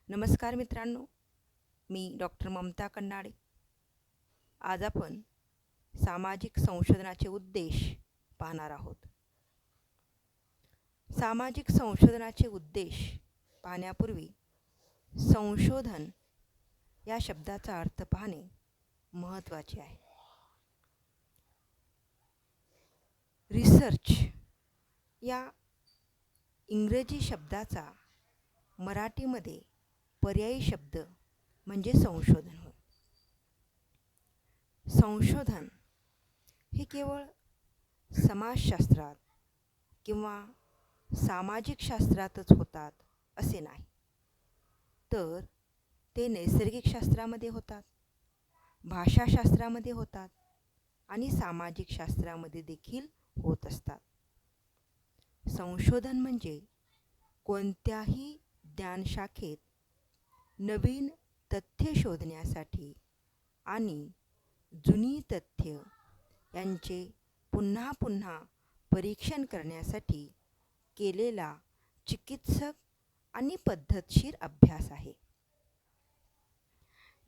नमस्कार मित्रांनो, मी डॉक्टर ममता कन्नाडे. आज आपण सामाजिक संशोधनाचे उद्देश पाहणार आहोत. सामाजिक संशोधनाचे उद्देश पाहण्यापूर्वी संशोधन या शब्दाचा अर्थ पाहणे महत्त्वाचे आहे. रिसर्च या इंग्रजी शब्दाचा मराठीमध्ये पर्यायी शब्द म्हणजे संशोधन होय. संशोधन हे केवळ समाजशास्त्रात किंवा सामाजिक शास्त्रातच होतात असे नाही, तर ते नैसर्गिक शास्त्रामध्ये होतात, भाषाशास्त्रामध्ये होतात आणि सामाजिक शास्त्रामध्ये देखील होत असतात. संशोधन म्हणजे कोणत्याही ज्ञानशाखेत नवीन तथ्य शोधण्यासाठी आणि जुनी तथ्य यांचे पुन्हा पुन्हा परीक्षण करण्यासाठी केलेला चिकित्सक आणि पद्धतशीर अभ्यास आहे.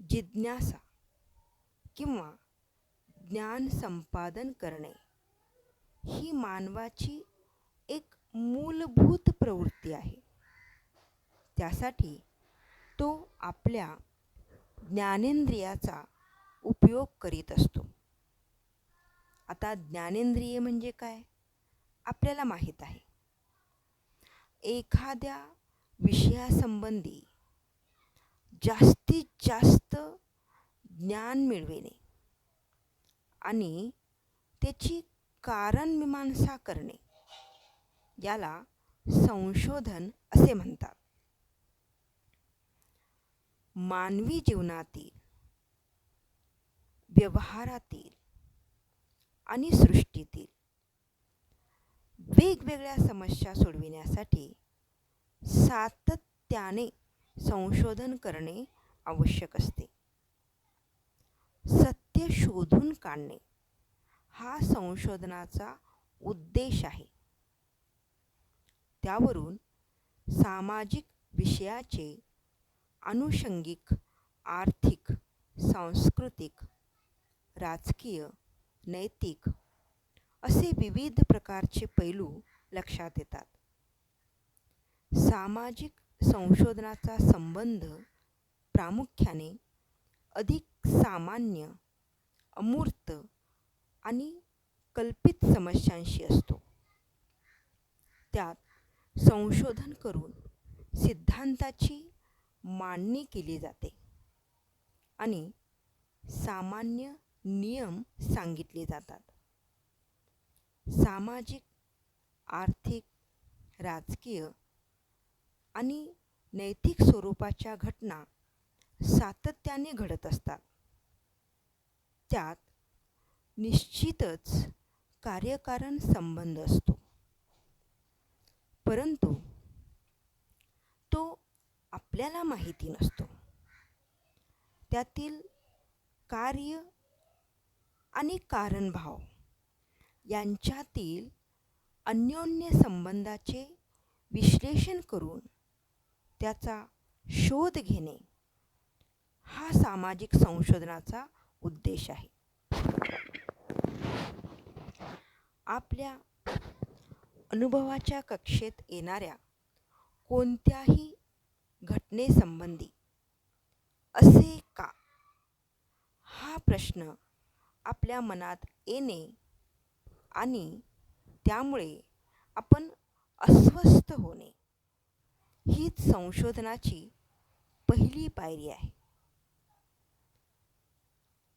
जिज्ञासा किंवा ज्ञान संपादन करणे ही मानवाची एक मूलभूत प्रवृत्ती आहे. त्यासाठी तो आपल्या ज्ञानेंद्रियाचा उपयोग करीत असतो. आता ज्ञानेंद्रिय म्हणजे काय आपल्याला माहीत आहे. एखाद्या विषयासंबंधी जास्तीत जास्त ज्ञान मिळविणे आणि त्याची कारणमीमांसा करणे याला संशोधन असे म्हणतात. मानवी जीवनातील, व्यवहारातील आणि सृष्टीतील वेगवेगळ्या समस्या सोडविण्यासाठी सातत्याने संशोधन करणे आवश्यक असते. सत्य शोधून काढणे हा संशोधनाचा उद्देश आहे. त्यावरून सामाजिक विषयाचे अनुषंगिक, आर्थिक, सांस्कृतिक, राजकीय, नैतिक असे विविध प्रकारचे पैलू लक्षात येतात. सामाजिक संशोधनाचा संबंध प्रामुख्याने अधिक सामान्य, अमूर्त आणि कल्पित समस्यांशी असतो. त्यात संशोधन करून सिद्धांताची मांडणी केली जाते आणि सामान्य नियम सांगितले जातात. सामाजिक, आर्थिक, राजकीय आणि नैतिक स्वरूपाच्या घटना सातत्याने घडत असतात. त्यात निश्चितच कार्यकारण संबंध असतो, परंतु तो आपल्याला माहिती नसतो. त्यातील कार्य आणि कारणभाव यांच्यातील अन्योन्य संबंधाचे विश्लेषण करून त्याचा शोध घेणे हा सामाजिक संशोधनाचा उद्देश आहे. आपल्या अनुभवाच्या कक्षेत येणाऱ्या कोणत्याही घटनेसंबंधी असे का हा प्रश्न आपल्या मनात येणे आणि त्यामुळे आपण अस्वस्थ होणे हीच संशोधनाची पहिली पायरी आहे.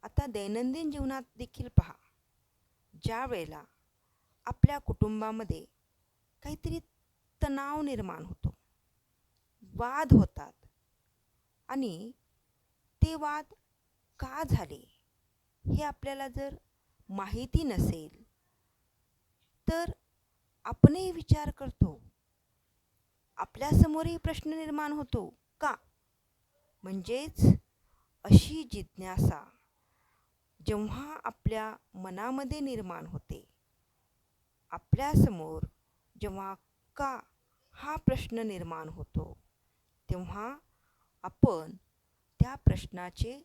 आता दैनंदिन जीवनात देखील पहा, ज्या वेळेला आपल्या कुटुंबामध्ये काहीतरी तणाव निर्माण होतो, वाद होतात आणि ते वाद का झाले हे आपल्याला जर माहिती नसेल तर आपणही विचार करतो, आपल्यासमोरही प्रश्न निर्माण होतो का. म्हणजेच अशी जिज्ञासा जेव्हा आपल्या मनामध्ये निर्माण होते, आपल्यासमोर जेव्हा का हा प्रश्न निर्माण होतो, तेव्हा आपण त्या प्रश्नाचे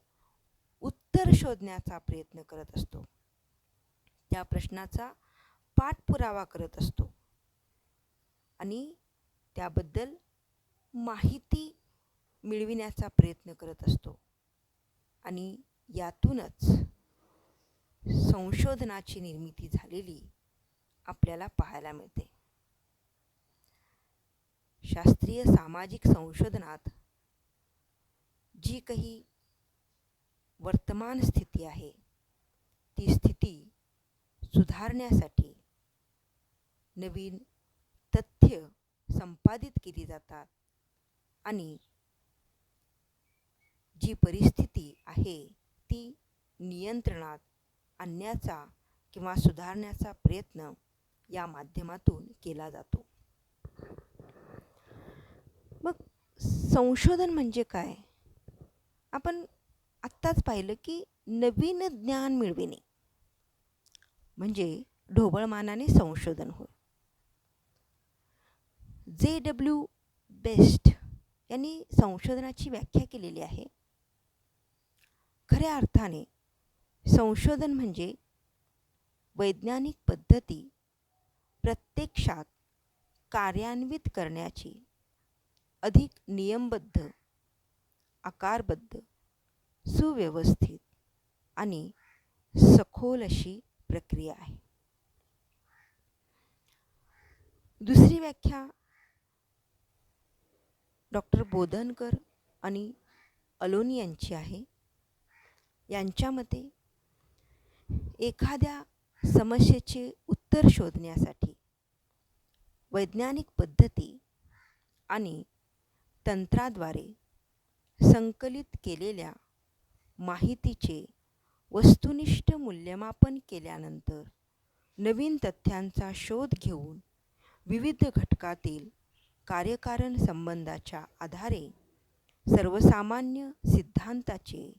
उत्तर शोधण्याचा प्रयत्न करत असतो, त्या प्रश्नाचा पाठपुरावा करत असतो आणि त्याबद्दल माहिती मिळविण्याचा प्रयत्न करत असतो आणि यातूनच संशोधनाची निर्मिती झालेली आपल्याला पाहायला मिळते. शास्त्रीय सामाजिक संशोधनात जी काही वर्तमान स्थिती आहे ती स्थिती सुधारण्यासाठी नवीन तथ्य संपादित केली जातात आणि जी परिस्थिती आहे ती नियंत्रणात आणण्याचा किंवा सुधारण्याचा प्रयत्न या माध्यमातून केला जातो. मग संशोधन म्हणजे काय? आपण आत्ताच पाहिलं की नवीन ज्ञान मिळविणे म्हणजे ढोबळमानाने संशोधन होय. J.W. बेस्ट यांनी संशोधनाची व्याख्या केलेली आहे. खऱ्या अर्थाने संशोधन म्हणजे वैज्ञानिक पद्धती प्रत्यक्षात कार्यान्वित करण्याची अधिक नियमबद्ध, आकारबद्ध, सुव्यवस्थित आणि सखोल अशी प्रक्रिया आहे. दुसरी व्याख्या डॉक्टर बोधनकर आणि अलोनी यांची आहे. यांच्या मते एखाद्या समस्येचे उत्तर शोधण्यासाठी वैज्ञानिक पद्धती आणि तंत्राद्वारे संकलित केलेल्या माहितीचे वस्तुनिष्ठ मूल्यमापन केल्यानंतर नवीन तथ्यांचा शोध घेऊन विविध घटकातील कार्यकारण संबंधाच्या आधारे सर्वसामान्य सिद्धांताचे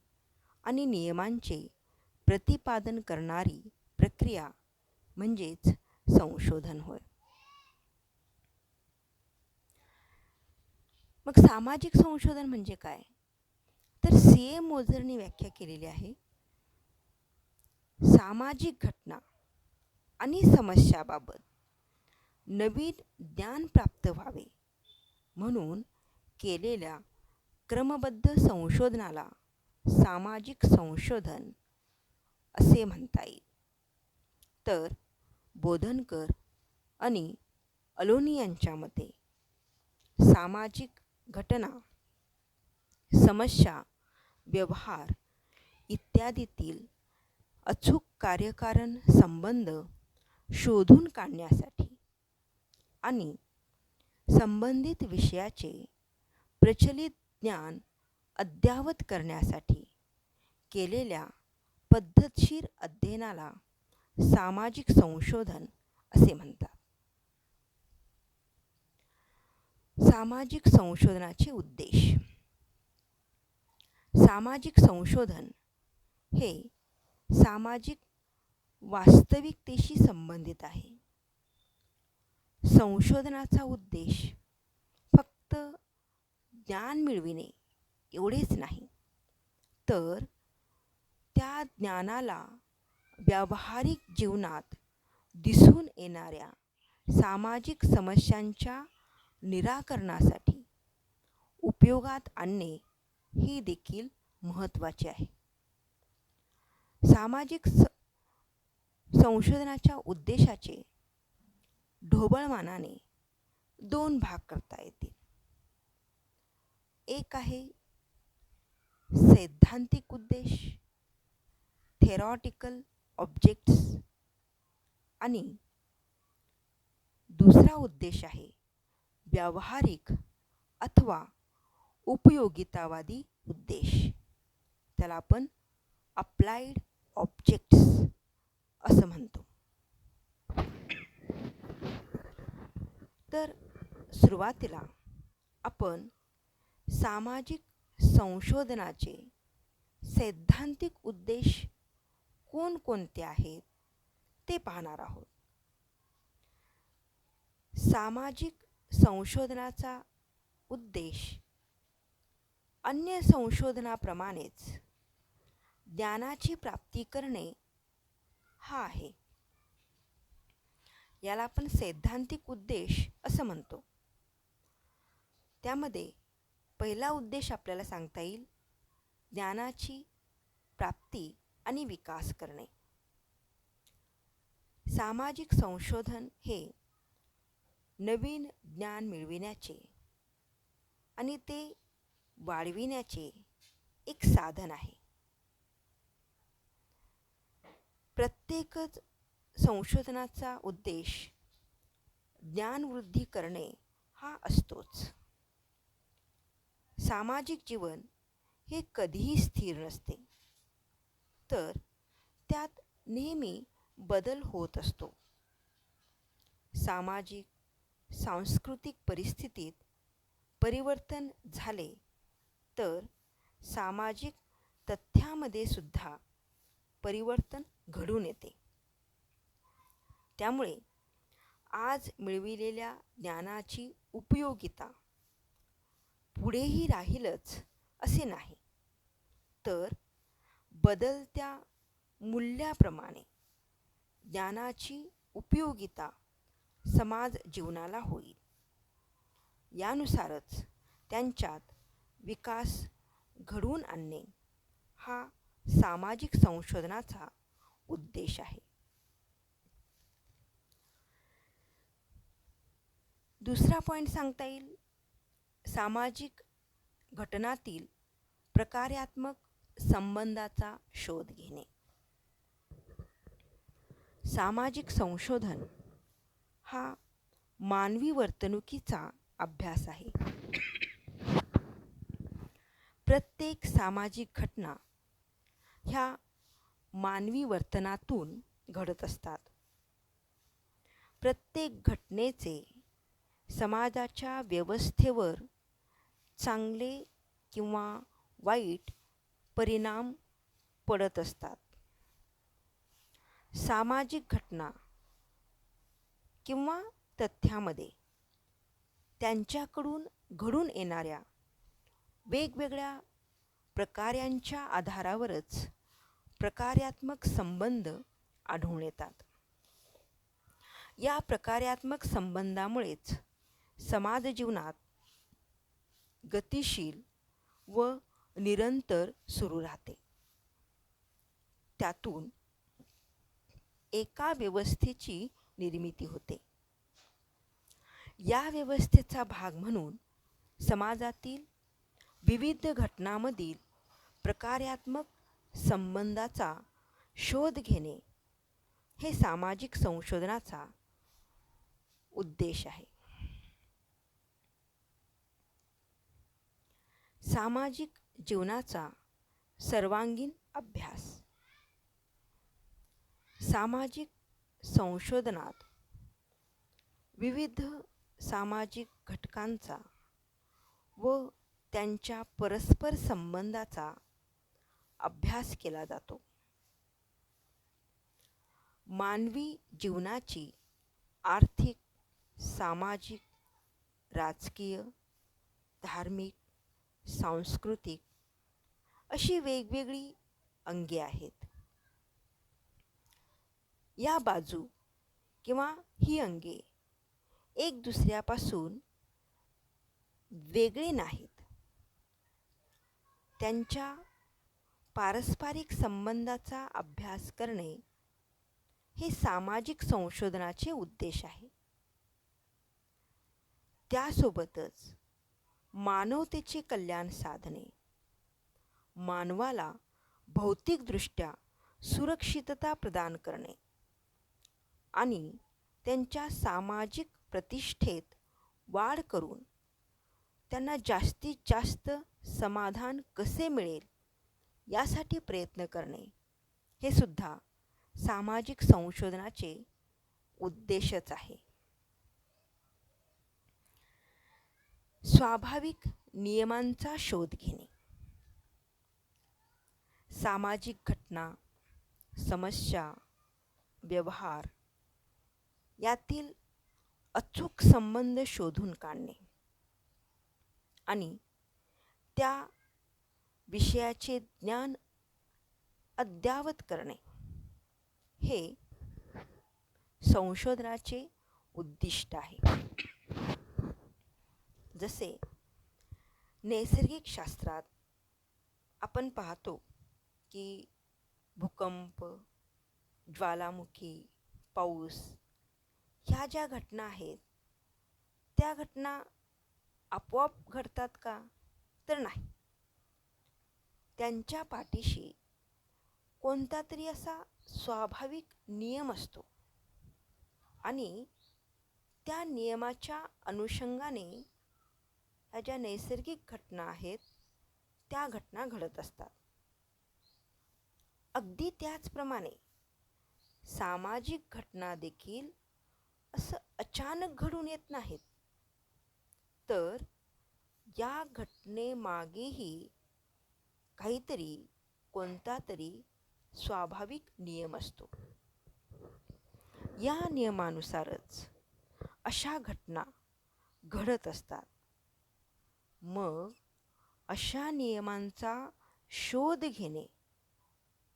आणि नियमांचे प्रतिपादन करणारी प्रक्रिया म्हणजेच संशोधन होय. मग सामाजिक संशोधन म्हणजे काय? तर C.A. मोझरने व्याख्या केलेली आहे. सामाजिक घटना आणि समस्याबाबत नवीन ज्ञान प्राप्त व्हावे म्हणून केलेल्या क्रमबद्ध संशोधनाला सामाजिक संशोधन असे म्हणता येईल. तर बोधनकर आणि अलोनी यांच्या मते सामाजिक घटना, समस्या, व्यवहार इत्यादीतील अचूक कार्यकारण संबंध शोधून काढण्यासाठी आणि संबंधित विषयाचे प्रचलित ज्ञान अद्ययावत करण्यासाठी केलेल्या पद्धतशीर अध्ययनाला सामाजिक संशोधन असे म्हणतात. सामाजिक संशोधनाचे उद्देश. सामाजिक संशोधन हे सामाजिक वास्तविकतेशी संबंधित आहे. संशोधनाचा उद्देश फक्त ज्ञान मिळविणे एवढेच नाही, तर त्या ज्ञानाला व्यावहारिक जीवनात दिसून येणाऱ्या सामाजिक समस्यांच्या निराकरणासाठी उपयोगात आणणे ही देखील महत्त्वाचे आहे. सामाजिक संशोधनाच्या उद्देशाचे ढोबळमानाने 2 भाग करता येतील. एक आहे सैद्धांतिक उद्देश, थेरॉटिकल ऑब्जेक्ट्स, आणि दुसरा उद्देश आहे व्यावहारिक अथवा उपयोगितावादी उद्देश. त्याला आपण अप्लाइड ऑब्जेक्ट्स असं म्हणतो. तर सुरुवातीला आपण सामाजिक संशोधनाचे सैद्धांतिक उद्देश कोणकोणते आहेत ते पाहणार आहोत. सामाजिक संशोधनाचा उद्देश अन्य संशोधनाप्रमाणेच ज्ञानाची प्राप्ती करणे हा आहे. याला आपण सैद्धांतिक उद्देश असं म्हणतो. त्यामध्ये पहिला उद्देश आपल्याला सांगता येईल ज्ञानाची प्राप्ती आणि विकास करणे. सामाजिक संशोधन हे नवीन ज्ञान मिळविण्याचे आणि ते वाढविण्याचे एक साधन आहे. प्रत्येकच संशोधनाचा उद्देश ज्ञानवृद्धी करणे हा असतोच. सामाजिक जीवन हे कधीही स्थिर नसते, तर त्यात नेहमी बदल होत असतो. सामाजिक सांस्कृतिक परिस्थितीत परिवर्तन झाले तर सामाजिक तथ्यामध्ये सुद्धा परिवर्तन घडून येते. त्यामुळे आज मिळविलेल्या ज्ञानाची उपयोगिता पुढेही राहीलच असे नाही, तर बदलत्या मूल्याप्रमाणे ज्ञानाची उपयोगिता समाज जीवनाला होईल. यानुसारच त्यांच्यात विकास घडवून आणणे हा सामाजिक संशोधनाचा उद्देश आहे. दुसरा पॉईंट सांगता येईल सामाजिक घटनातील प्रकार्यात्मक संबंधाचा शोध घेणे. सामाजिक संशोधन हा मानवी वर्तणुकीचा अभ्यास आहे. प्रत्येक सामाजिक घटना ह्या मानवी वर्तनातून घडत असतात. प्रत्येक घटनेचे समाजाच्या व्यवस्थेवर चांगले किंवा वाईट परिणाम पडत असतात. सामाजिक घटना किंवा तथ्यामध्ये त्यांच्याकडून घडून येणाऱ्या वेगवेगळ्या प्रकारांच्या आधारावरच प्रकार्यात्मक संबंध आढळून येतात. या प्रकार्यात्मक संबंधामुळेच समाज जीवनात गतिशील व निरंतर सुरू राहते. त्यातून एका व्यवस्थेची निर्मिती होते. या व्यवस्थेचा भाग म्हणून समाजातील विविध घटनांमधील प्रकार्यात्मक संबंधाचा शोध घेणे हे सामाजिक संशोधनाचा उद्देश आहे. सामाजिक जीवनाचा सर्वांगीण अभ्यास. सामाजिक संशोधनात विविध सामाजिक घटकांचा व त्यांच्या परस्पर संबंधाचा अभ्यास केला जातो. मानवी जीवनाची आर्थिक, सामाजिक, राजकीय, धार्मिक, सांस्कृतिक अशी वेगवेगळी अंगे आहेत. या बाजू किंवा ही अंगे एक दुसऱ्यापासून वेगळे नाहीत. त्यांच्या पारस्परिक संबंधाचा अभ्यास करणे हे सामाजिक संशोधनाचे उद्देश आहे. त्यासोबतच मानवतेचे कल्याण साधणे, मानवाला भौतिकदृष्ट्या सुरक्षितता प्रदान करणे आणि त्यांच्या सामाजिक प्रतिष्ठेत वाढ करून त्यांना जास्तीत जास्त समाधान कसे मिळेल यासाठी प्रयत्न करणे हे सुद्धा सामाजिक संशोधनाचे उद्देशच आहे. स्वाभाविक नियमांचा शोध घेणे. सामाजिक घटना, समस्या, व्यवहार यातील अचूक संबंध शोधून काढणे आणि त्या विषयाचे ज्ञान अद्ययावत करणे हे संशोधनाचे उद्दिष्ट आहे. जसे नैसर्गिक शास्त्रात आपण पाहतो की भूकंप, ज्वालामुखी, पाऊस ह्या ज्या घटना आहेत त्या घटना आपोआप घडतात का? तर नाही. त्यांच्या पाठीशी कोणता तरी असा स्वाभाविक नियम असतो आणि त्या नियमाच्या अनुषंगाने ह्या ज्या नैसर्गिक घटना आहेत त्या घटना घडत असतात. अगदी त्याचप्रमाणे सामाजिक घटना देखील असं अचानक घडून येत नाहीत, तर या घटनेमागेही काहीतरी कोणता तरी स्वाभाविक नियम असतो. या नियमानुसारच अशा घटना घडत असतात. मग अशा नियमांचा शोध घेणे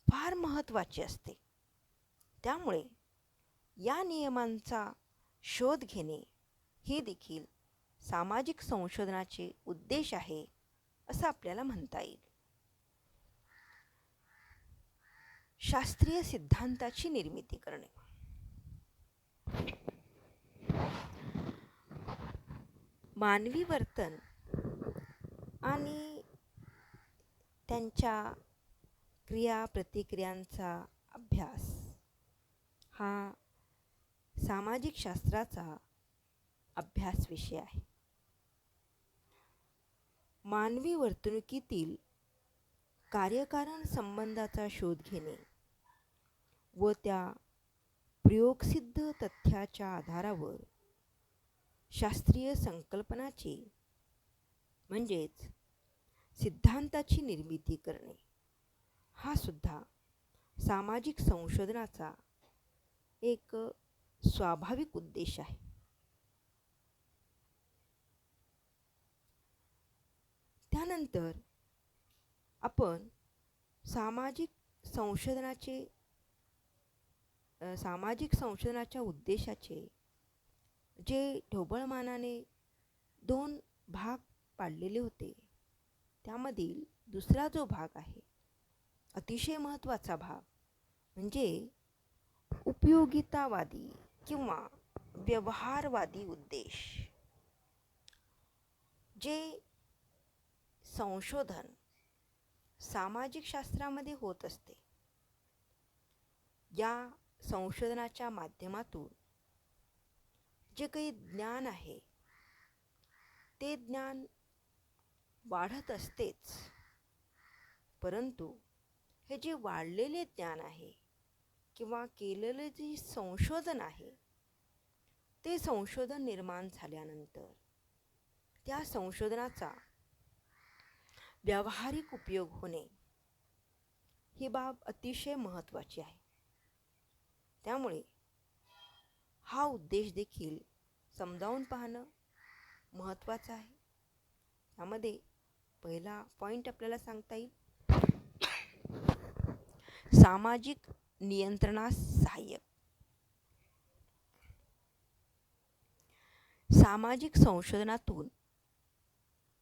फार महत्त्वाचे असते. त्यामुळे या नियमांचा शोध घेणे हे देखील सामाजिक संशोधनाचे उद्देश आहे असं आपल्याला म्हणता येईल. शास्त्रीय सिद्धांताची निर्मिती करणे. मानवी वर्तन आणि त्यांच्या क्रिया-प्रतिक्रियांचा अभ्यास हा सामाजिक शास्त्राचा अभ्यास विषय आहे. मानवी वर्तणुकीतील कार्यकारण संबंधाचा शोध घेणे व त्या प्रयोगसिद्ध तथ्याच्या आधारावर शास्त्रीय संकल्पनाची म्हणजेच सिद्धांताची निर्मिती करणे हा सुद्धा सामाजिक संशोधनाचा एक स्वाभाविक उद्देश आहे. त्यानंतर आपण सामाजिक संशोधनाच्या उद्देशाचे जे ढोबळमानाने 2 भाग पाडलेले होते त्यामधील दुसरा जो भाग आहे, अतिशय महत्त्वाचा भाग म्हणजे उपयोगितावादी किंवा व्यवहारवादी उद्देश. जे संशोधन सामाजिक शास्त्रामध्ये होत असते, या संशोधनाच्या माध्यमातून जे काही ज्ञान आहे ते ज्ञान वाढत असतेच, परंतु हे जे वाढलेले ज्ञान आहे किंवा केलेले जे संशोधन आहे ते संशोधन निर्माण झाल्यानंतर त्या संशोधनाचा व्यावहारिक उपयोग होणे ही बाब अतिशय महत्त्वाची आहे. त्यामुळे हा उद्देश देखील समजावून पाहणं महत्त्वाचं आहे. यामध्ये पहिला पॉईंट आपल्याला सांगता येईल सामाजिक नियंत्रणास सहाय्यक. सामाजिक संशोधनातून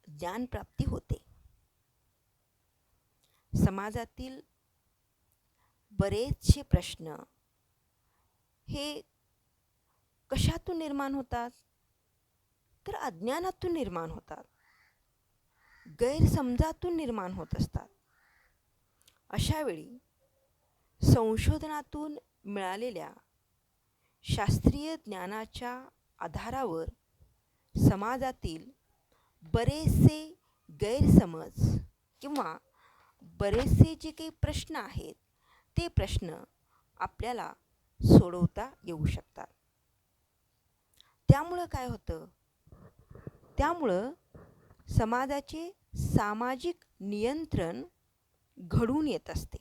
ज्ञानप्राप्ती होते. समाजातील बरेचसे प्रश्न हे कशातून निर्माण होतात? तर अज्ञानातून निर्माण होतात, गैरसमजातून निर्माण होत असतात. अशा वेळी संशोधनातून मिळालेल्या शास्त्रीय ज्ञानाच्या आधारावर समाजातील बरेचसे गैरसमज किंवा बरेचसे जे काही प्रश्न आहेत ते प्रश्न आपल्याला सोडवता येऊ शकतात. त्यामुळं काय होतं? त्यामुळं समाजाचे सामाजिक नियंत्रण घडून येत असते.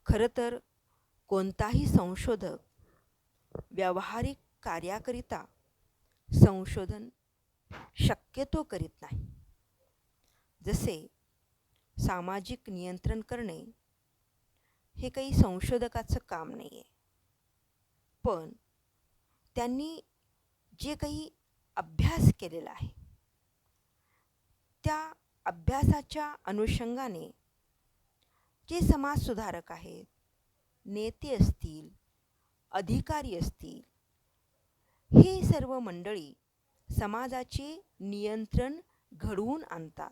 खरं तर कोणताही संशोधक व्यावहारिक कार्याकरिता संशोधन शक्यतो करीत नाही. जसे सामाजिक नियंत्रण करणे हे काही संशोधकाचं काम नाही आहे, पण त्यांनी जे काही अभ्यास केलेला आहे त्या अभ्यासाच्या अनुषंगाने जे समाजसुधारक आहेत, नेते असतील, अधिकारी असतील, हे सर्व मंडळी समाजाचे नियंत्रण घडवून आणतात.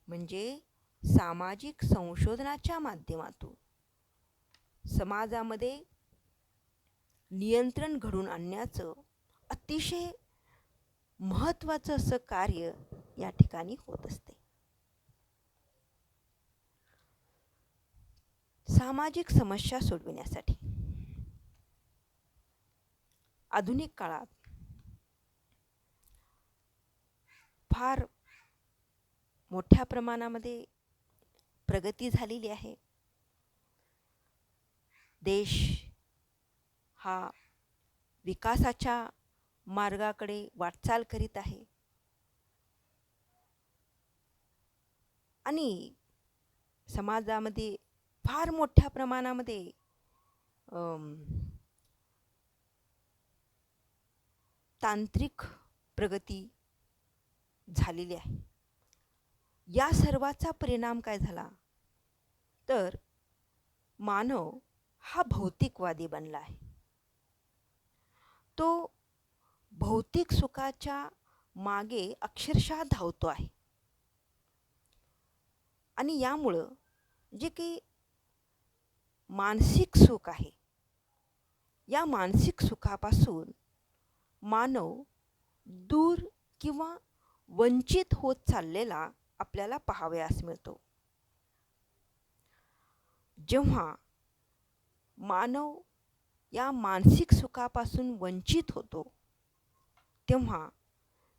म्हणजे सामाजिक संशोधनाच्या माध्यमातून समाजामध्ये नियंत्रण घडवून आणण्याचं अतिशय महत्त्वाचं असं कार्य या ठिकाणी होत असते. सामाजिक समस्या सोडविण्यासाठी आधुनिक काळात फार मोठ्या प्रमाणामध्ये प्रगती झालेली आहे. देश हा विकासाच्या मार्गाकडे वाटचाल करीत आहे आणि समाजामध्ये फार मोठ्या प्रमाणामध्ये तांत्रिक प्रगती झालेली आहे. या सर्वाचा परिणाम काय झाला तर मानव हा भौतिकवादी बनला आहे. तो भौतिक सुखाच्या मागे अक्षरशः धावतो आहे आणि यामुळं जे काही मानसिक सुख आहे, या मानसिक सुखापासून मानव दूर किंवा वंचित होत चाललेला आपल्याला पाहावयास मिळतो. जेव्हा मानव या मानसिक सुखापासून वंचित होतो तेव्हा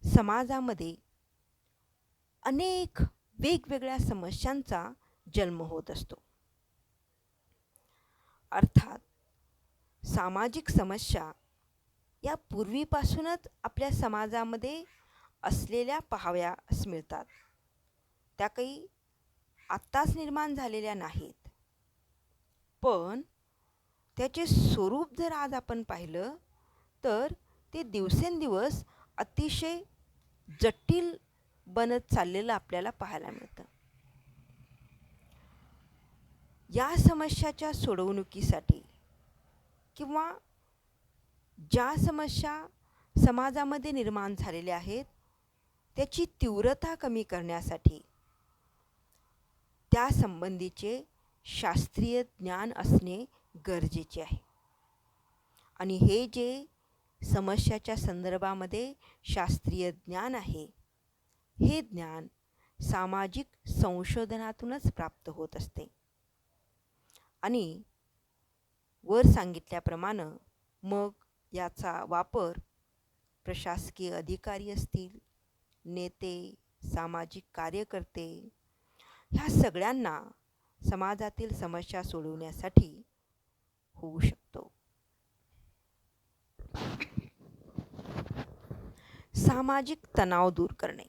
समाजामध्ये अनेक वेगवेगळ्या समस्यांचा जन्म होत असतो. अर्थात सामाजिक समस्या या पूर्वीपासूनच आपल्या समाजामध्ये असलेल्या पाहावयास मिळतात. त्या काही आत्ताच निर्माण झालेल्या नाहीत, पण त्याचे स्वरूप जर आज आपण पाहिलं तर ते दिवसेंदिवस अतिशय जटिल बनत चाललेलं आपल्याला पाहायला मिळतं. या समस्याच्या सोडवणुकीसाठी किंवा ज्या समस्या समाजामध्ये निर्माण झालेल्या आहेत त्याची तीव्रता कमी करण्यासाठी त्या संबंधीचे शास्त्रीय ज्ञान असणे गरजेचे आहे. आणि हे जे समस्याच्या संदर्भामध्ये शास्त्रीय ज्ञान आहे, हे ज्ञान सामाजिक संशोधनातूनच प्राप्त होत असते. आणि वर सांगितल्याप्रमाणे मग याचा वापर प्रशासकीय अधिकारी असतील, नेते, सामाजिक कार्यकर्ते ह्या सगळ्यांना समाजातील समस्या सोडवण्यासाठी होऊ शकतो. सामाजिक तणाव दूर करणे.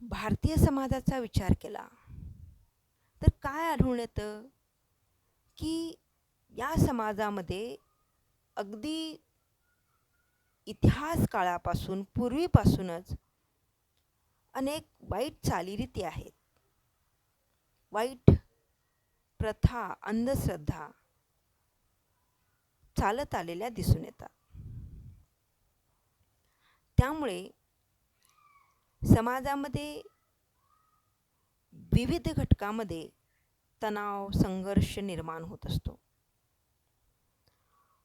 भारतीय समाजाचा विचार केला तर काय आढळून येतं की या समाजामध्ये अगदी इतिहास काळापासून पूर्वीपासूनच अनेक वाईट चालीरीती आहेत. वाईट प्रथा, अंधश्रद्धा चालत आलेल्या दिसून येतात. त्यामुळे समाजामध्ये विविध घटकामध्ये तणाव, संघर्ष निर्माण होत असतो.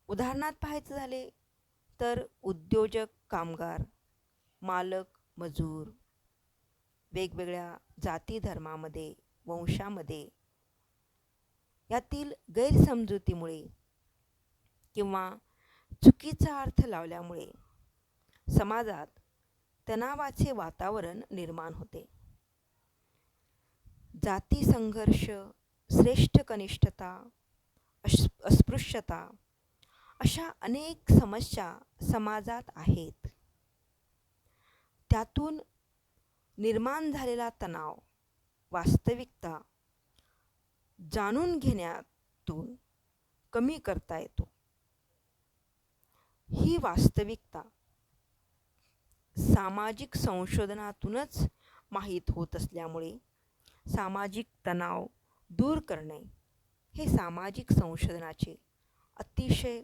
उदाहरणार्थ पाहायचं झाले तर उद्योजक, कामगार, मालक, मजूर, वेगवेगळ्या जाती धर्मामध्ये, वंशामध्ये यातील गैरसमजुतीमुळे किंवा चुकीचा अर्थ लावल्यामुळे समाजात तणावाचे वातावरण निर्माण होते. जाती संघर्ष, श्रेष्ठ कनिष्ठता, अस्पृश्यता अशा अनेक समस्या समाजात आहेत. त्यातून निर्माण झालेला तणाव, वास्तविकता जाणून घेण्यातून कमी करता येतो. ही वास्तविकता सामाजिक संशोधनातूनच माहीत होत असल्यामुळे सामाजिक तणाव दूर करणे हे सामाजिक संशोधनाचे अतिशय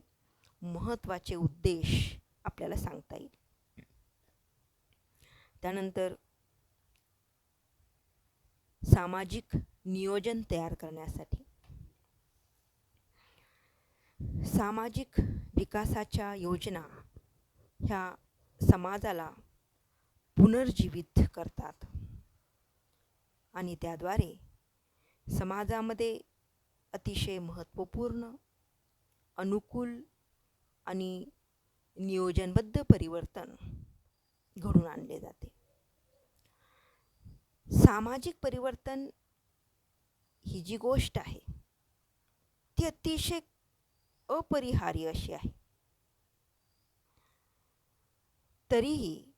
महत्त्वाचे उद्देश आपल्याला सांगता येईल. त्यानंतर सामाजिक नियोजन तयार करण्यासाठी सामाजिक विकासाच्या योजना ह्या समाजाला पुनर्जीवित करतात आणि त्याद्वारे समाजामध्ये अतिशय महत्त्वपूर्ण, अनुकूल आणि नियोजनबद्ध परिवर्तन घडून आणले जाते. सामाजिक परिवर्तन ही जी गोष्ट आहे ती अतिशय अपरिहार्य अशी आहे. तरीही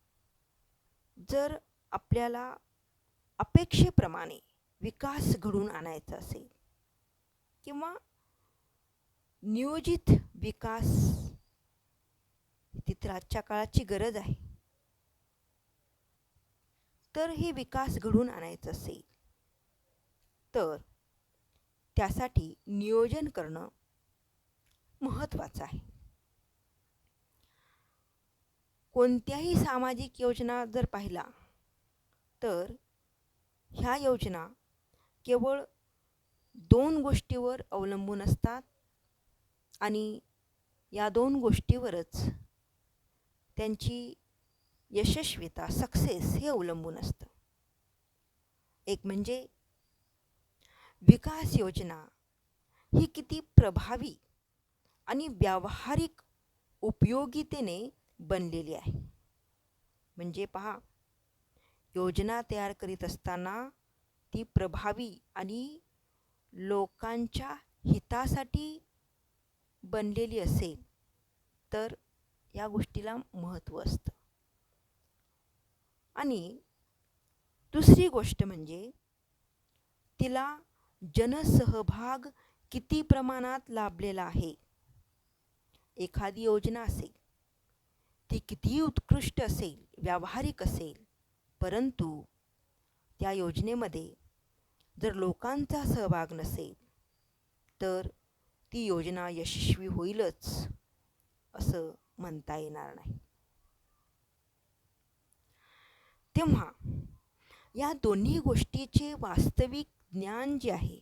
जर आपल्याला अपेक्षेप्रमाणे विकास घडून आणायचा असेल किंवा नियोजित विकास ही तर आजच्या काळाची गरज आहे, तर हे विकास घडून आणायचं असेल तर त्यासाठी नियोजन करणं महत्त्वाचं आहे. कोणत्याही सामाजिक योजना जर पाहिला तर ह्या योजना केवळ 2 गोष्टीवर अवलंबून असतात आणि या 2 गोष्टीवरच त्यांची यशस्वीता, सक्सेस हे अवलंबून असतं. एक म्हणजे विकास योजना ही किती प्रभावी आणि व्यावहारिक उपयोगितेने बनलेली आहे. म्हणजे पहा, योजना तयार करीत असताना ती प्रभावी आणि लोकांच्या हितासाठी बनलेली असेल तर या गोष्टीला महत्त्व असतं. आणि दुसरी गोष्ट म्हणजे तिला जनसहभाग किती प्रमाणात लाभलेला आहे. एखादी योजना असेल ती कितीही उत्कृष्ट असेल, व्यावहारिक असेल, परंतु त्या योजनेमध्ये जर लोकांचा सहभाग नसेल तर ती योजना यशस्वी होईलच असं म्हणता येणार नाही. तेव्हा या दोन्ही गोष्टीचे वास्तविक ज्ञान जे आहे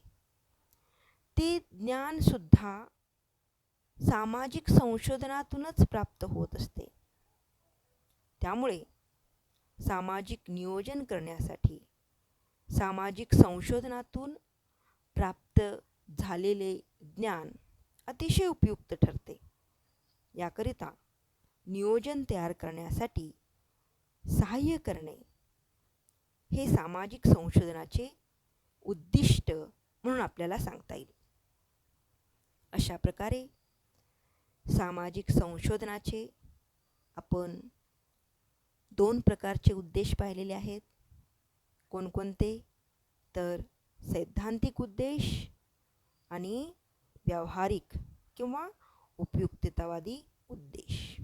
ते ज्ञानसुद्धा सामाजिक संशोधनातूनच प्राप्त होत असते. त्यामुळे सामाजिक नियोजन करण्यासाठी सामाजिक संशोधनातून प्राप्त झालेले ज्ञान अतिशय उपयुक्त ठरते. याकरिता नियोजन तयार करण्यासाठी सहाय्य करणे हे सामाजिक संशोधनाचे उद्दिष्ट म्हणून आपल्याला सांगता येईल. अशा प्रकारे सामाजिक संशोधनाचे आपण 2 प्रकारचे उद्देश पाहिलेले आहेत. कोणकोणते? तर सैद्धांतिक उद्देश आणि व्यावहारिक किंवा उपयुक्ततावादी उद्देश.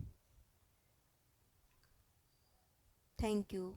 Thank you.